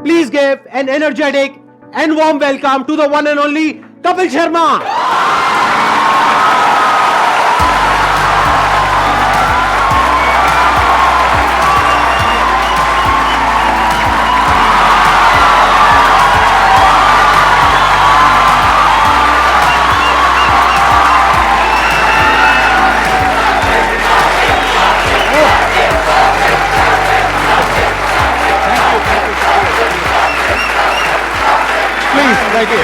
Please give an energetic and warm welcome to the one and only Kapil Sharma. Please, thank you.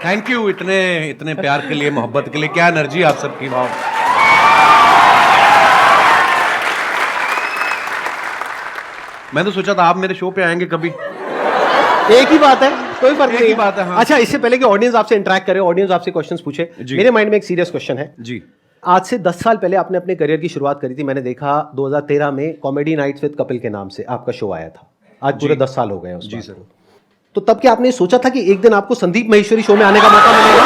Thank you इतने प्यार के लिए, मोहब्बत के लिए। क्या एनर्जी आप सबकी, वाह। मैं तो सोचा था आप मेरे शो पे आएंगे कभी। एक ही बात है, कोई फर्क नहीं बात है। हाँ। अच्छा, इससे पहले कि ऑडियंस आपसे इंटरेक्ट करे, ऑडियंस आपसे क्वेश्चंस पूछे, मेरे माइंड में एक सीरियस क्वेश्चन है जी। आज से 10 साल पहले आपने अपने करियर की शुरुआत करी थी। मैंने देखा 2013 में कॉमेडी नाइट्स विद कपिल के नाम से आपका शो आया था। आज पूरे 10 साल हो गए हैं उस जी सर। तो तब क्या आपने सोचा था कि एक दिन आपको संदीप महेश्वरी शो में आने का मौका मिलेगा?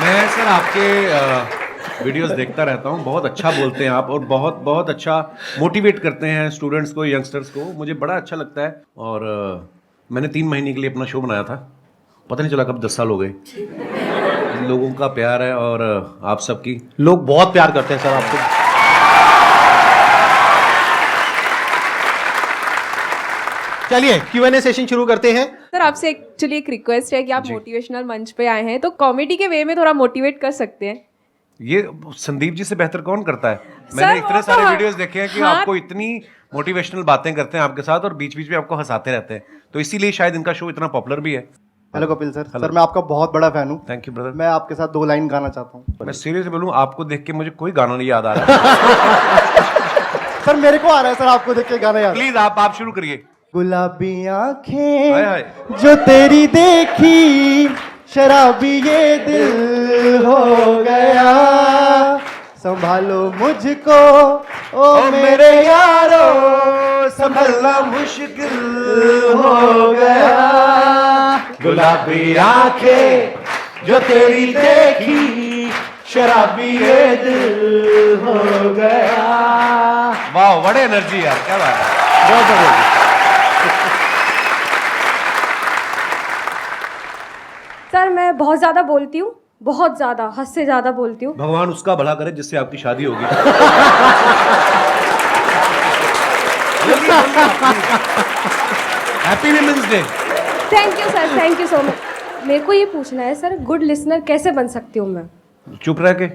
मैं सर आपके वीडियोस देखता रहता हूँ, बहुत अच्छा बोलते हैं आप और बहुत बहुत अच्छा मोटिवेट करते हैं स्टूडेंट्स को, यंगस्टर्स को। मुझे बड़ा अच्छा लगता है। और मैंने 3 महीने के लिए अपना शो बनाया था, पता नहीं चला कब 10 साल हो गए। लोगों का प्यार है और आप सबकी, लोग बहुत प्यार करते हैं सर आपको। चलिए Q&A सेशन शुरू करते हैं। सर आपसे एक्चुअली एक रिक्वेस्ट है कि आप मोटिवेशनल मंच पे आए हैं तो कॉमेडी के वे में थोड़ा मोटिवेट कर सकते हैं। ये संदीप जी से बेहतर कौन करता है? मैंने इतने सारे वीडियोस देखे हैं कि आपको इतनी मोटिवेशनल बातें करते हैं आपके साथ और बीच बीच में आपको हंसाते रहते हैं, तो इसीलिए शायद इनका शो इतना पॉपुलर भी है। Hello Kapil sir. सर मैं आपका बहुत बड़ा फैन हूँ। Thank you brother. मैं आपके साथ 2 लाइन गाना चाहता हूँ। मैं सीरियसली बोलूँ, आपको देख के मुझे कोई गाना नहीं याद आ रहा। सर मेरे को आ रहा है सर, आपको देख के गाना याद। प्लीज आप शुरू करिए। गुलाबी आंखें जो तेरी देखी, शराबी ये दिल हो गया, संभालो मुझको ओ मेरे यारो, संभलना मुश्किल हो गया। गुलाबी आंखें जो तेरी देखी, शराबी ये दिल हो गया। वाह, बड़े एनर्जी यार, क्या बात है, बहुत बढ़िया। सर मैं बहुत ज्यादा बोलती हूँ, बहुत ज्यादा, हद से ज्यादा बोलती हूँ। भगवान उसका भला करे जिससे आपकी शादी होगी। Happy women's day. Thank you sir, thank you so much. मेरे को ये पूछना है सर, गुड लिसनर कैसे बन सकती हूँ मैं? चुप रह के।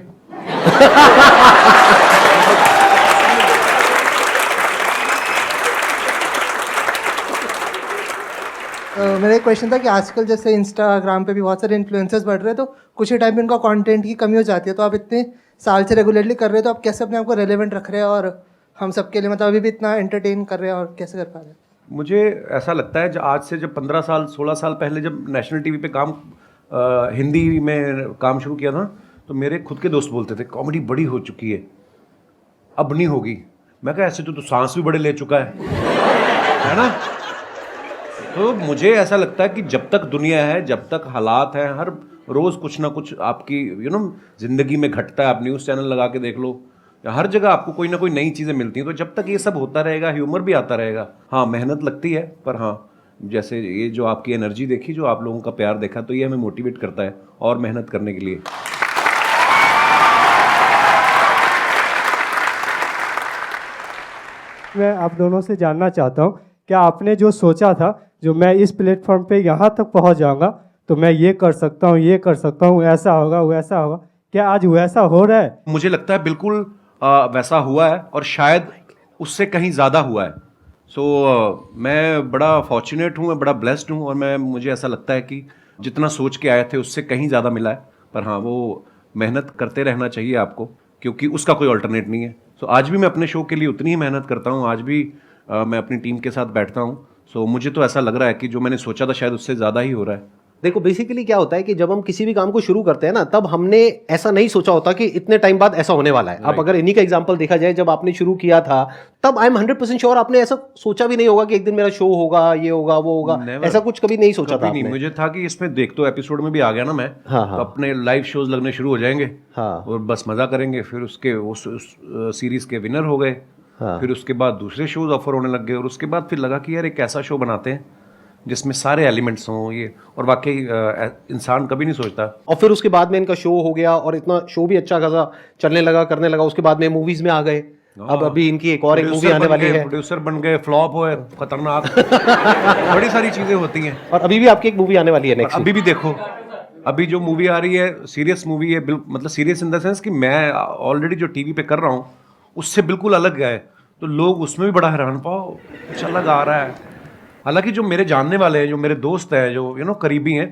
मेरा एक क्वेश्चन था कि आजकल जैसे इंस्टाग्राम पे भी बहुत सारे इन्फ्लुएंसर्स बढ़ रहे हैं, तो कुछ ही टाइम में उनका कंटेंट की कमी हो जाती है, तो आप इतने साल से रेगुलरली कर रहे हैं, तो आप कैसे अपने आप को रेलेवेंट रख रहे हैं और हम सबके लिए मतलब अभी भी इतना एंटरटेन कर रहे हैं, और कैसे कर पा रहे हैं? मुझे ऐसा लगता है आज से जब 15 साल 16 साल पहले जब नेशनल टीवी पे हिंदी में काम शुरू किया था, तो मेरे खुद के दोस्त बोलते थे कॉमेडी बड़ी हो चुकी है, अब नहीं होगी। मैं कहा ऐसे तो सांस भी बड़े ले चुका है ना। तो मुझे ऐसा लगता है कि जब तक दुनिया है, जब तक हालात हैं, हर रोज़ कुछ ना कुछ आपकी ज़िंदगी में घटता है। आप न्यूज़ चैनल लगा के देख लो, हर जगह आपको कोई ना कोई नई चीज़ें मिलती हैं। तो जब तक ये सब होता रहेगा, ह्यूमर भी आता रहेगा। हाँ, मेहनत लगती है, पर हाँ, जैसे ये जो आपकी एनर्जी देखी, जो आप लोगों का प्यार देखा, तो ये हमें मोटिवेट करता है और मेहनत करने के लिए। मैं आप दोनों से जानना चाहता हूँ, क्या आपने जो सोचा था, जो मैं इस प्लेटफॉर्म पे यहाँ तक पहुँच जाऊँगा तो मैं ये कर सकता हूँ, ये कर सकता हूँ, ऐसा होगा वैसा होगा, क्या आज वैसा हो रहा है? मुझे लगता है बिल्कुल वैसा हुआ है और शायद उससे कहीं ज़्यादा हुआ है। मैं बड़ा फॉर्चुनेट हूँ, मैं बड़ा ब्लेस्ड हूँ और मुझे ऐसा लगता है कि जितना सोच के आए थे उससे कहीं ज़्यादा मिला है। पर हाँ, वो मेहनत करते रहना चाहिए आपको, क्योंकि उसका कोई अल्टरनेट नहीं है। आज भी मैं अपने शो के लिए उतनी ही मेहनत करता हूँ, आज भी मैं अपनी टीम के साथ बैठता हूँ। मुझे तो ऐसा लग रहा है कि जो मैंने सोचा था शायद उससे ज़्यादा ही हो रहा है। देखो बेसिकली क्या होता है कि जब हम किसी भी काम को शुरू करते हैं ना, तब हमने ऐसा नहीं सोचा होता कि इतने टाइम बाद ऐसा होने वाला है। अब अगर इन्हीं का एग्जांपल देखा जाए, जब आपने शुरू किया था तब आई एम 100% श्योर आपने ऐसा सोचा भी नहीं होगा कि एक दिन मेरा शो होगा, ये होगा, वो होगा। Never. ऐसा कुछ कभी नहीं सोचा था नहीं, आपने? मुझे था कि इसमें देख तो एपिसोड में भी आ गया ना मैं, हाँ, हाँ। तो अपने लाइव शोज लगने शुरू हो जाएंगे, हाँ। और बस मजा करेंगे। फिर उसके उस सीरीज के विनर हो गए, हाँ। फिर उसके बाद दूसरे शोज ऑफर होने लग गए, और उसके बाद फिर लगा कि यार एक ऐसा शो बनाते हैं जिसमें सारे एलिमेंट्स हों ये, और वाकई इंसान कभी नहीं सोचता। और फिर उसके बाद में इनका शो हो गया और इतना शो भी अच्छा खासा चलने लगा, करने लगा। उसके बाद में मूवीज में आ गए। अब अभी इनकी एक और एक मूवी आने वाली है। प्रोड्यूसर बन गए, फ्लॉप हुए, खतरनाक बड़ी सारी चीजें होती हैं। और अभी भी आपकी एक मूवी आने वाली है नेक्स्ट। अभी भी देखो, अभी जो मूवी आ रही है सीरियस मूवी है, मतलब सीरियस इन द सेंस कि मैं ऑलरेडी जो टीवी पे कर रहा हूँ उससे बिल्कुल अलग है, तो लोग उसमें भी बड़ा हैरान पाओ अच्छा लग आ रहा है। हालांकि जो मेरे जानने वाले हैं, जो मेरे दोस्त हैं, जो करीबी हैं,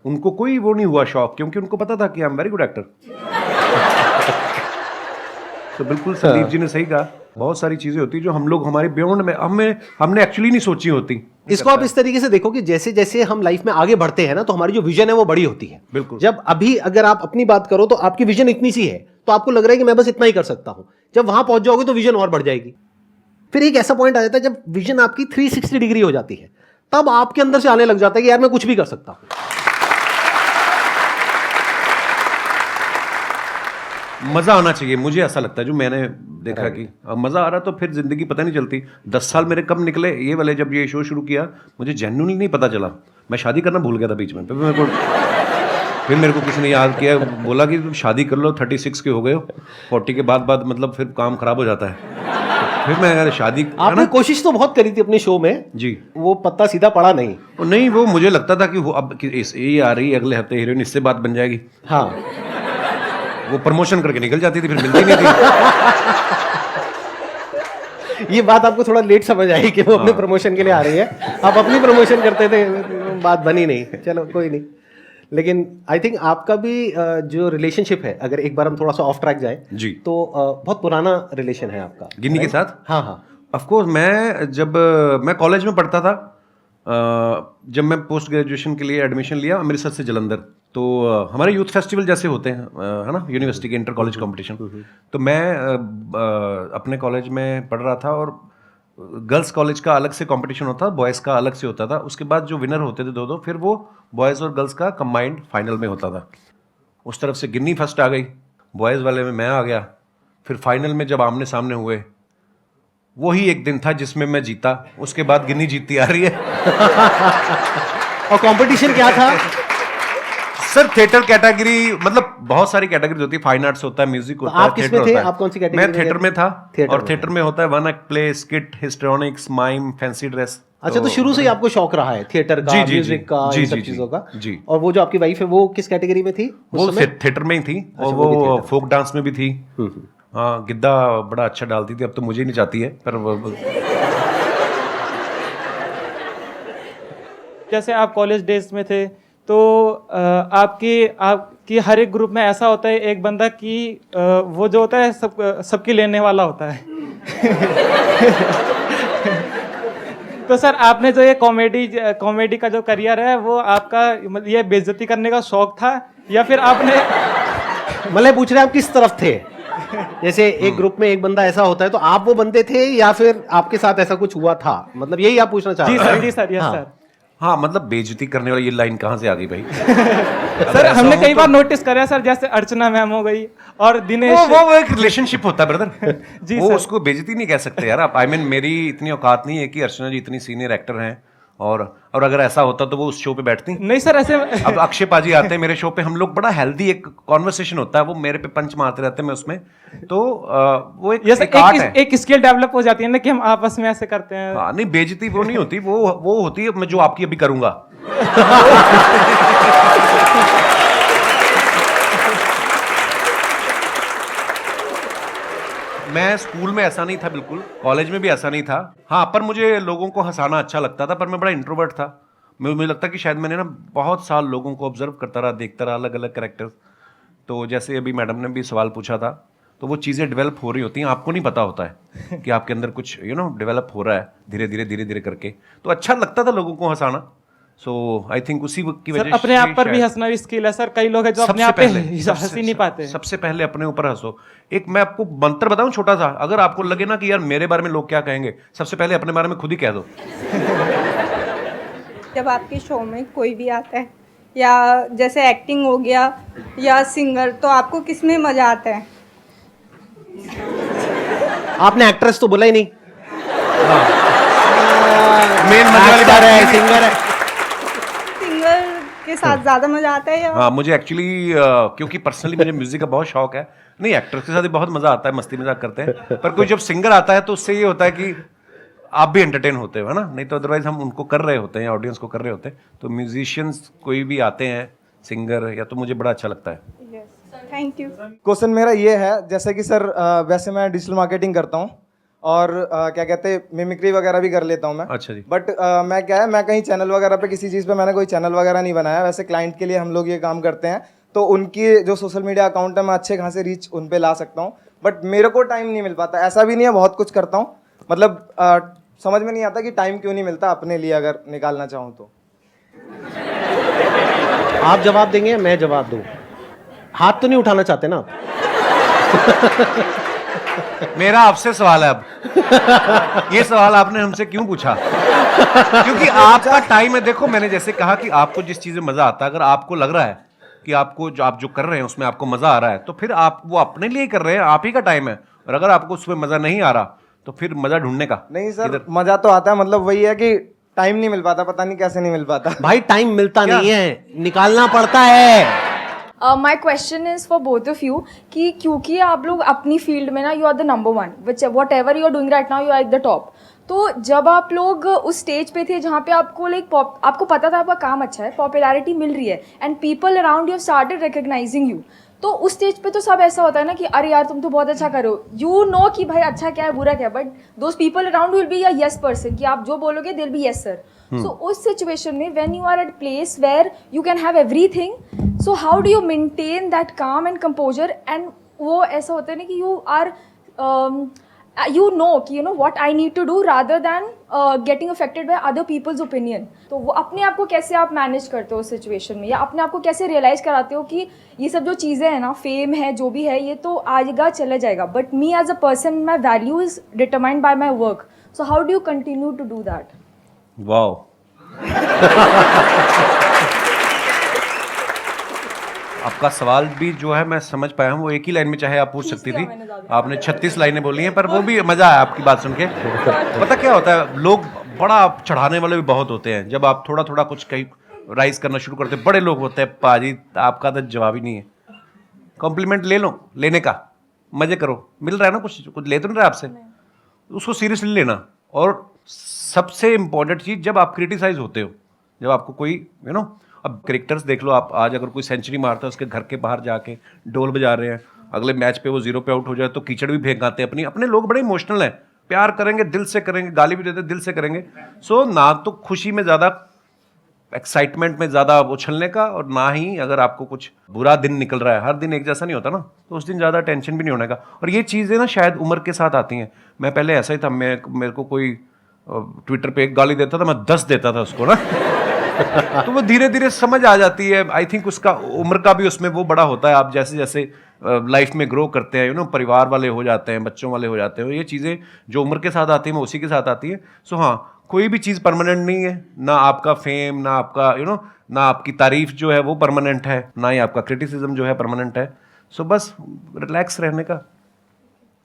उनको कोई वो नहीं हुआ शौक, क्योंकि उनको पता था कि I am very good actor. तो बिल्कुल संदीप जी ने सही कहा, बहुत सारी चीजें होती जो हम लोग हमारे बियॉन्ड में हमने एक्चुअली नहीं सोची होती। इसको आप इस तरीके से देखो कि जैसे जैसे हम लाइफ में आगे बढ़ते हैं ना, तो हमारी जो विजन है वो बड़ी होती है। बिल्कुल। जब अभी अगर आप अपनी बात करो तो आपकी विजन इतनी सी है, तो आपको लग रहा है कि मैं बस इतना ही कर सकता हूं। जब वहां पहुंच जाओगे तो विजन और बढ़ जाएगी। फिर एक ऐसा पॉइंट आ जाता है जब विजन आपकी 360 डिग्री हो जाती है, तब आपके अंदर से आने लग जाता है कि यार मैं कुछ भी कर सकता हूं। मजा आना चाहिए, मुझे ऐसा लगता है, जो मैंने देखा कि अब मजा आ रहा तो फिर जिंदगी पता नहीं चलती। 10 साल मेरे कब निकले ये वाले, जब ये शो शुरू किया मुझे जेन्युइनली नहीं पता चला। मैं शादी करना भूल गया था बीच में, फिर मेरे को किसी ने याद किया, बोला कि तुम शादी कर लो, 36 के हो गए हो, 40 के बाद मतलब फिर काम खराब हो जाता है। फिर मैं यार शादी, आपने कोशिश तो बहुत करी थी अपने शो में जी, वो पत्ता सीधा पड़ा नहीं। नहीं वो मुझे लगता था कि वो अब ये आ रही है अगले हफ्ते हीरोइन, इससे बात बन जाएगी। हाँ, वो प्रमोशन करके निकल जाती थी, फिर मिलती नहीं थी। ये बात आपको थोड़ा लेट समझ आई कि वो अपने प्रमोशन के लिए आ रही है। आप अपनी प्रमोशन करते थे, बात बनी नहीं। चलो कोई नहीं। लेकिन आई थिंक आपका भी जो रिलेशनशिप है, अगर एक बार हम थोड़ा सा ऑफ ट्रैक जाए जी, तो बहुत पुराना रिलेशन है आपका गिन्नी के साथ। हाँ हाँ। ऑफ कोर्स, मैं कॉलेज में पढ़ता था, जब मैं पोस्ट ग्रेजुएशन के लिए एडमिशन लिया अमृतसर से जलंधर, तो हमारे यूथ फेस्टिवल जैसे होते हैं, है ना, यूनिवर्सिटी के इंटर कॉलेज कंपटीशन। तो मैं अपने कॉलेज में पढ़ रहा था, और गर्ल्स कॉलेज का अलग से कंपटीशन होता था, बॉयज़ का अलग से होता था। उसके बाद जो विनर होते थे दो, फिर वो बॉयज़ और गर्ल्स का कंबाइंड फाइनल में होता था। उस तरफ से गिन्नी फर्स्ट आ गई, बॉयज़ वाले में मैं आ गया। फिर फाइनल में जब आमने सामने हुए, वही एक दिन था जिसमें मैं जीता। उसके बाद गिन्नी जीतती आ रही है। और कंपटीशन क्या था सर? थिएटर कैटेगरी, मतलब बहुत सारी कैटेगरीज होती है, फाइन आर्ट्स होता है, म्यूजिक होता है, आप किसमें थे? आप कौन सी कैटेगरी मैं में थिएटर में था। थिएटर और में थिएटर में होता है one act play, skit, histrionics, mime, fancy dress. अच्छा, तो शुरू से ही आपको शौक रहा है थिएटर का, म्यूजिक का, इन सब चीजों का। जी। और वो जो आपकी वाइफ है वो किस कैटेगरी में थी? वो थिएटर में ही थी, और वो फोक डांस में भी थी। हाँ, गिद्दा बड़ा अच्छा डालती थी, अब तो मुझे नहीं चाहती है, पर जैसे आप कॉलेज डेज में थे तो आपकी हर एक ग्रुप में ऐसा होता है एक बंदा कि वो जो होता है सबकी लेने वाला होता है। तो सर, आपने जो ये कॉमेडी का जो करियर है, वो आपका मतलब ये बेइज्जती करने का शौक था, या फिर आपने मतलब पूछ रहे हैं आप किस तरफ थे? जैसे एक ग्रुप में एक बंदा ऐसा होता है, तो आप वो बंदे थे या फिर आपके साथ ऐसा कुछ हुआ था? मतलब यही आप पूछना चाह रहे हैं? जी सर, यस हाँ। सर। हाँ, मतलब बेइज्जती करने वाली ये लाइन कहाँ से आ गई भाई? सर, हमने कई बार नोटिस करा सर, जैसे अर्चना मैम हो गई और दिनेश, वो एक रिलेशनशिप होता है ब्रदर। जी वो सर। उसको बेइज्जती नहीं कह सकते यार आप। मेरी इतनी औकात नहीं है कि अर्चना जी इतनी सीनियर एक्टर हैं, और अगर ऐसा होता तो वो उस शो पे बैठती। नहीं सर, ऐसे अब अक्षय पाजी आते हैं मेरे शो पे, हम लोग बड़ा हेल्दी एक कॉन्वर्सेशन होता है, वो मेरे पे पंच मारते रहते हैं, मैं उसमें, तो वो एक आर्ट है। एक स्किल डेवलप हो जाती है ना कि हम आपस में ऐसे करते हैं। हाँ, नहीं बेइज्जती वो नहीं होती, वो होती है मैं जो आपकी अभी करूंगा। मैं स्कूल में ऐसा नहीं था, बिल्कुल कॉलेज में भी ऐसा नहीं था। हाँ, पर मुझे लोगों को हंसाना अच्छा लगता था, पर मैं बड़ा इंट्रोवर्ट था। मुझे लगता कि शायद मैंने ना बहुत साल लोगों को ऑब्जर्व करता रहा, देखता रहा, अलग अलग कैरेक्टर्स। तो जैसे अभी मैडम ने भी सवाल पूछा था, तो वो चीज़ें डेवलप हो रही होती हैं, आपको नहीं पता होता है कि आपके अंदर कुछ डेवलप हो रहा है धीरे धीरे करके। तो अच्छा लगता था लोगों को हंसाना, सो आई थिंक उसी की सर वजह अपने आप पर भी शायद- हंसना भी स्किल है सर, कई लोग हैं जो अपने सबसे आप पे पहले हंस ही नहीं पाते। सबसे पहले अपने ऊपर हंसो। एक मैं आपको मंत्र बताऊं छोटा सा, अगर आपको लगे ना कि यार मेरे बारे में लोग क्या कहेंगे, सबसे पहले अपने बारे में खुद ही कह दो। जब आपके शो में कोई भी आता है या जैसे एक्टिंग हो गया या सिंगर, तो आपको किस में मज़ा आता है? आपने एक्ट्रेस तो बोला ही नहीं। मेन मजे वाली बात है, सिंगर है। सिंगर के साथ ज़्यादा मज़ा आता है या हाँ, मुझे एक्चुअली क्योंकि पर्सनली मुझे म्यूजिक का बहुत शौक है। नहीं, एक्टर्स के साथ भी बहुत मजा आता है, मस्ती मजाक करते हैं, पर कोई जब सिंगर आता है तो उससे ये होता है कि आप भी एंटरटेन होते हो, है ना? नहीं तो अदरवाइज हम उनको कर रहे होते हैं, ऑडियंस को कर रहे होते हैं। तो म्यूजिशियंस कोई भी आते हैं सिंगर या, तो मुझे बड़ा अच्छा लगता है। Thank you. क्वेश्चन मेरा ये है, जैसे कि सर वैसे मैं डिजिटल मार्केटिंग करता हूँ और क्या कहते हैं मिमिक्री वगैरह भी कर लेता हूँ मैं। अच्छा जी। बट मैं क्या है, मैं कहीं चैनल वगैरह पे किसी चीज़ पे मैंने कोई चैनल वगैरह नहीं बनाया। वैसे क्लाइंट के लिए हम लोग ये काम करते हैं, तो उनकी जो सोशल मीडिया अकाउंट है मैं अच्छे खासे रीच उन पे ला सकता हूँ, बट मेरे को टाइम नहीं मिल पाता। ऐसा भी नहीं है, बहुत कुछ करता हूँ, मतलब समझ में नहीं आता कि टाइम क्यों नहीं मिलता अपने लिए, अगर निकालना चाहूँ तो। आप जवाब देंगे, मैं जवाब दूं? हाथ तो नहीं उठाना चाहते ना आप? मेरा आपसे सवाल है अब, ये सवाल आपने हमसे क्यों पूछा? क्योंकि आपका टाइम है। देखो, मैंने जैसे कहा कि आपको जिस चीज में मजा आता है, अगर आपको लग रहा है कि आपको जो आप जो कर रहे हैं उसमें आपको मजा आ रहा है, तो फिर आप वो अपने लिए कर रहे हैं, आप ही का टाइम है। और अगर आपको उसमें मजा नहीं आ रहा तो फिर मजा ढूंढने का। नहीं सर, मजा तो आता है, मतलब वही है कि टाइम नहीं मिल पाता, पता नहीं कैसे नहीं मिल पाता। भाई टाइम मिलता नहीं है, निकालना पड़ता है। My question is for both of you कि क्योंकि आप लोग अपनी फील्ड में ना you are the number one, which whatever you are doing right now you are at the top. तो जब आप लोग उस स्टेज पे थे जहाँ पे आपको आपको पता था आपका काम अच्छा है, पॉपुलैरिटी मिल रही है and people around you started recognising you, तो उस स्टेज पे तो सब ऐसा होता है ना कि अरे यार तुम तो बहुत अच्छा करो, यू नो कि भाई अच्छा क्या है बुरा क्या है, but those people around will be a yes person कि आप जो बोलोगे दिल बी यस सर। सो उस सिचुएशन में when you are at place where you can have everything, so how do you maintain that calm and composure? And वो ऐसा होता है ना कि यू आर you know कि you know what I need to do rather than getting affected by other people's opinion। तो वो अपने आप को कैसे आप मैनेज करते हो उस सिचुएशन में, या अपने आप को कैसे रियलाइज कराते हो कि ये सब जो चीज़ें हैं ना, फेम है जो भी है, ये तो आएगा चले जाएगा, but me as a person my value is determined by my work, so how do you continue to do that? Wow. आपका सवाल भी जो है मैं समझ पाया हूँ, वो एक ही लाइन में चाहे आप पूछ सकती थी, आपने 36 लाइनें बोली हैं, पर वो भी मजा आया आपकी बात सुन के। पता क्या होता है, लोग बड़ा चढ़ाने वाले भी बहुत होते हैं। जब आप थोड़ा थोड़ा कुछ कहीं राइज करना शुरू करते हैं, बड़े लोग होते हैं, पाजी आपका तो जवाब ही नहीं है। कॉम्प्लीमेंट ले लो, लेने का मजे करो, मिल रहा है ना, कुछ कुछ ले तो नहीं रहा आपसे, उसको सीरियसली लेना। और सबसे इंपॉर्टेंट चीज, जब आप क्रिटिसाइज होते हो, जब आपको कोई अब कैरेक्टर्स देख लो आप, आज अगर कोई सेंचुरी मारता है, उसके घर के बाहर जाके ढोल बजा रहे हैं, अगले मैच पे वो 0 पे आउट हो जाए तो कीचड़ भी फेंक आते हैं। अपने लोग बड़े इमोशनल हैं, प्यार करेंगे दिल से करेंगे, गाली भी देते दिल से करेंगे। सो ना तो खुशी में ज़्यादा, एक्साइटमेंट में ज़्यादा उछलने का, और ना ही अगर आपको कुछ बुरा दिन निकल रहा है, हर दिन एक जैसा नहीं होता ना, तो उस दिन ज़्यादा टेंशन भी नहीं होने का। और ये चीज़ें ना शायद उम्र के साथ आती हैं। मैं पहले ऐसा ही था, मेरे को कोई ट्विटर पे एक गाली देता था, मैं 10 देता था उसको ना तो वो धीरे धीरे समझ आ जाती है। आई थिंक उसका उम्र का भी उसमें वो बड़ा होता है। आप जैसे जैसे लाइफ में ग्रो करते हैं, परिवार वाले हो जाते हैं, बच्चों वाले हो जाते हैं, ये चीज़ें जो उम्र के साथ आती हैं वो उसी के साथ आती है। सो हाँ, कोई भी चीज़ परमानेंट नहीं है, ना आपका फेम, ना आपका ना आपकी तारीफ जो है वो परमानेंट है, ना ही आपका क्रिटिसिज्म जो है परमानेंट है। सो बस रिलैक्स रहने का।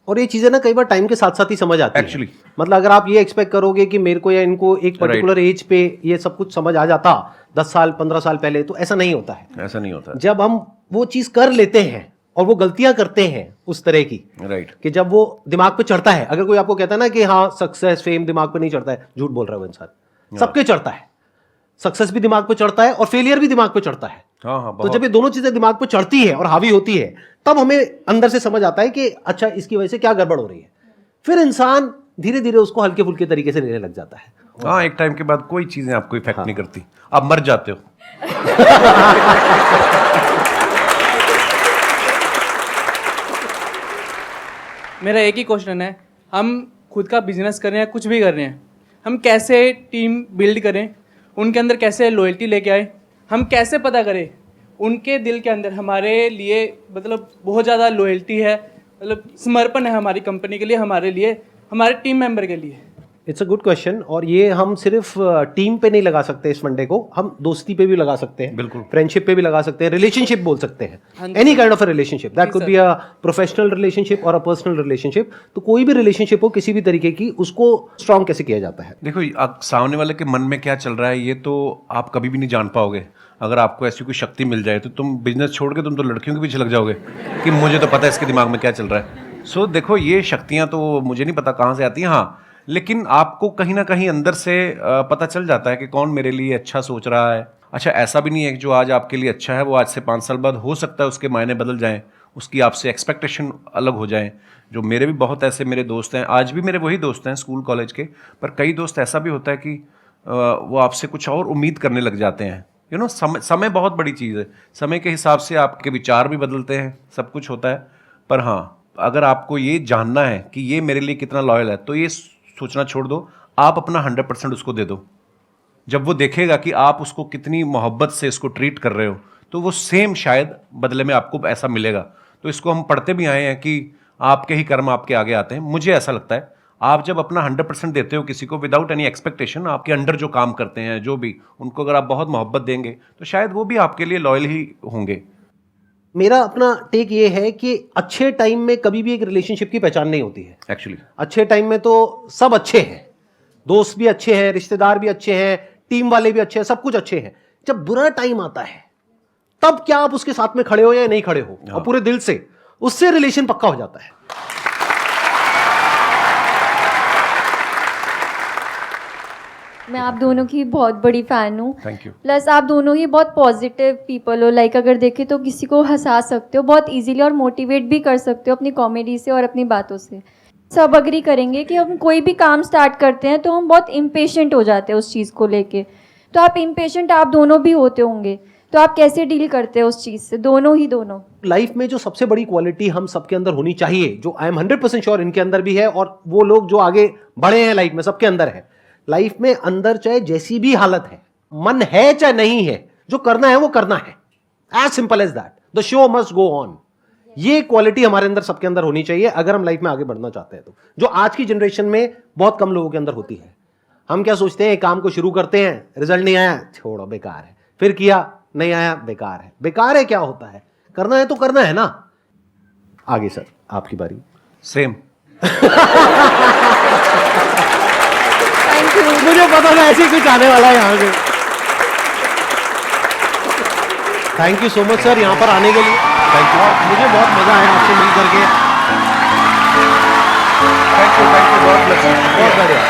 और ये चीजें ना कई बार टाइम के साथ साथ ही समझ आती Actually. है। मतलब अगर आप ये एक्सपेक्ट करोगे कि मेरे को या इनको एक पर्टिकुलर एज पे ये सब कुछ समझ आ जाता 10 साल 15 साल पहले, तो ऐसा नहीं होता है। ऐसा नहीं होता। जब हम वो चीज कर लेते हैं और वो गलतियां करते हैं उस तरह की, राइट, कि जब वो दिमाग पे चढ़ता है। अगर कोई आपको कहता है ना कि हाँ सक्सेस फेम दिमाग पे नहीं चढ़ता है, झूठ बोल रहा है वो इंसान। सबके चढ़ता है, सक्सेस भी दिमाग पे चढ़ता है और फेलियर भी दिमाग पे चढ़ता है। हाँ, तो जब ये दोनों चीजें दिमाग पे चढ़ती है और हावी होती है, तब हमें अंदर से समझ आता है कि अच्छा इसकी वजह से क्या गड़बड़ हो रही है। फिर इंसान धीरे धीरे उसको हल्के फुल्के तरीके से लेने लग जाता है। हाँ, एक टाइम के बाद कोई चीजें आपको इफेक्ट नहीं करती, आप मर जाते हो। मेरा एक ही क्वेश्चन है, हम खुद का बिजनेस कर रहे हैं, कुछ भी कर रहे हैं, हम कैसे टीम बिल्ड करें, उनके अंदर कैसे लॉयल्टी लेके आए, हम कैसे पता करें उनके दिल के अंदर हमारे लिए मतलब बहुत ज़्यादा लॉयल्टी है, मतलब समर्पण है हमारी कंपनी के लिए, हमारे लिए, हमारे टीम मेंबर के लिए। इट्स अ गुड क्वेश्चन, और ये हम सिर्फ टीम पे नहीं लगा सकते इस फंडे को, हम दोस्ती पे भी लगा सकते हैं, बिल्कुल। फ्रेंडशिप पे भी लगा सकते हैं, रिलेशनशिप बोल सकते हैं, any kind of a relationship, that could be a professional relationship और अ पर्सनल रिलेशनशिप। तो कोई भी रिलेशनशिप हो किसी भी तरीके की, उसको स्ट्रांग कैसे किया जाता है? देखो, आप सामने वाले के मन में क्या चल रहा है ये तो आप कभी भी नहीं जान पाओगे। अगर आपको ऐसी कोई शक्ति मिल जाए तो तुम बिजनेस छोड़ के तुम तो लड़कियों के पीछे लग जाओगे कि मुझे तो पता है इसके दिमाग में क्या चल रहा है। सो देखो, ये शक्तियाँ तो मुझे नहीं पता कहाँ से आती हैं, हाँ, लेकिन आपको कहीं ना कहीं अंदर से पता चल जाता है कि कौन मेरे लिए अच्छा सोच रहा है। अच्छा, ऐसा भी नहीं है कि जो आज आपके लिए अच्छा है वो आज से 5 साल बाद हो सकता है उसके मायने बदल जाएं, उसकी आपसे एक्सपेक्टेशन अलग हो जाएं। जो मेरे भी बहुत ऐसे मेरे दोस्त हैं, आज भी मेरे वही दोस्त हैं स्कूल कॉलेज के, पर कई दोस्त ऐसा भी होता है कि वो आपसे कुछ और उम्मीद करने लग जाते हैं। यू नो, समय बहुत बड़ी चीज़ है, समय के हिसाब से आपके विचार भी बदलते हैं, सब कुछ होता है। पर हाँ, अगर आपको ये जानना है कि ये मेरे लिए कितना लॉयल है तो ये सोचना छोड़ दो, आप अपना 100% उसको दे दो। जब वो देखेगा कि आप उसको कितनी मोहब्बत से इसको ट्रीट कर रहे हो तो वो सेम शायद बदले में आपको ऐसा मिलेगा। तो इसको हम पढ़ते भी आए हैं कि आपके ही कर्म आपके आगे आते हैं। मुझे ऐसा लगता है आप जब अपना 100% देते हो किसी को विदाउट एनी एक्सपेक्टेशन, आपके अंडर जो काम करते हैं जो भी, उनको अगर आप बहुत मोहब्बत देंगे तो शायद वो भी आपके लिए लॉयल ही होंगे। मेरा अपना टेक ये है कि अच्छे टाइम में कभी भी एक रिलेशनशिप की पहचान नहीं होती है। एक्चुअली अच्छे टाइम में तो सब अच्छे हैं, दोस्त भी अच्छे हैं, रिश्तेदार भी अच्छे हैं, टीम वाले भी अच्छे हैं, सब कुछ अच्छे हैं। जब बुरा टाइम आता है तब क्या आप उसके साथ में खड़े हो या नहीं खड़े हो, और पूरे दिल से, उससे रिलेशन पक्का हो जाता है। मैं आप दोनों की बहुत बड़ी फ़ैन हूँ। Thank you. प्लस आप दोनों ही बहुत पॉजिटिव पीपल हो, लाइक अगर देखें तो किसी को हंसा सकते हो बहुत इजीली और मोटिवेट भी कर सकते हो अपनी कॉमेडी से और अपनी बातों से। सब अग्री करेंगे कि हम कोई भी काम स्टार्ट करते हैं तो हम बहुत इम्पेशेंट हो जाते हैं उस चीज़ को लेके। तो आप इम्पेशेंट आप दोनों भी होते होंगे, तो आप कैसे डील करते हो उस चीज़ से, दोनों? लाइफ में जो सबसे बड़ी क्वालिटी हम सबके अंदर होनी चाहिए, जो आई एम 100% श्योर इनके अंदर भी है, और वो लोग जो आगे बढ़े हैं लाइफ में सबके अंदर है। लाइफ में अंदर चाहे जैसी भी हालत है, मन है चाहे नहीं है, जो करना है वो करना है, as simple as that. The show must go on. ये क्वालिटी हमारे अंदर सबके अंदर होनी चाहिए अगर हम लाइफ में आगे बढ़ना चाहते हैं, तो जो आज की जनरेशन में बहुत कम लोगों के अंदर होती है। हम क्या सोचते हैं, काम को शुरू करते हैं, रिजल्ट नहीं आया, छोड़ो बेकार है, फिर किया नहीं आया, बेकार है। बेकार है क्या होता है, करना है तो करना है ना। आगे सर आपकी बारी। सेम। मुझे पता था ऐसे कुछ आने वाला है यहाँ से। Thank you so much sir यहाँ पर आने के लिए। थैंक यू, मुझे बहुत मजा आया आपसे मिल करके। थैंक यू, बहुत बढ़िया।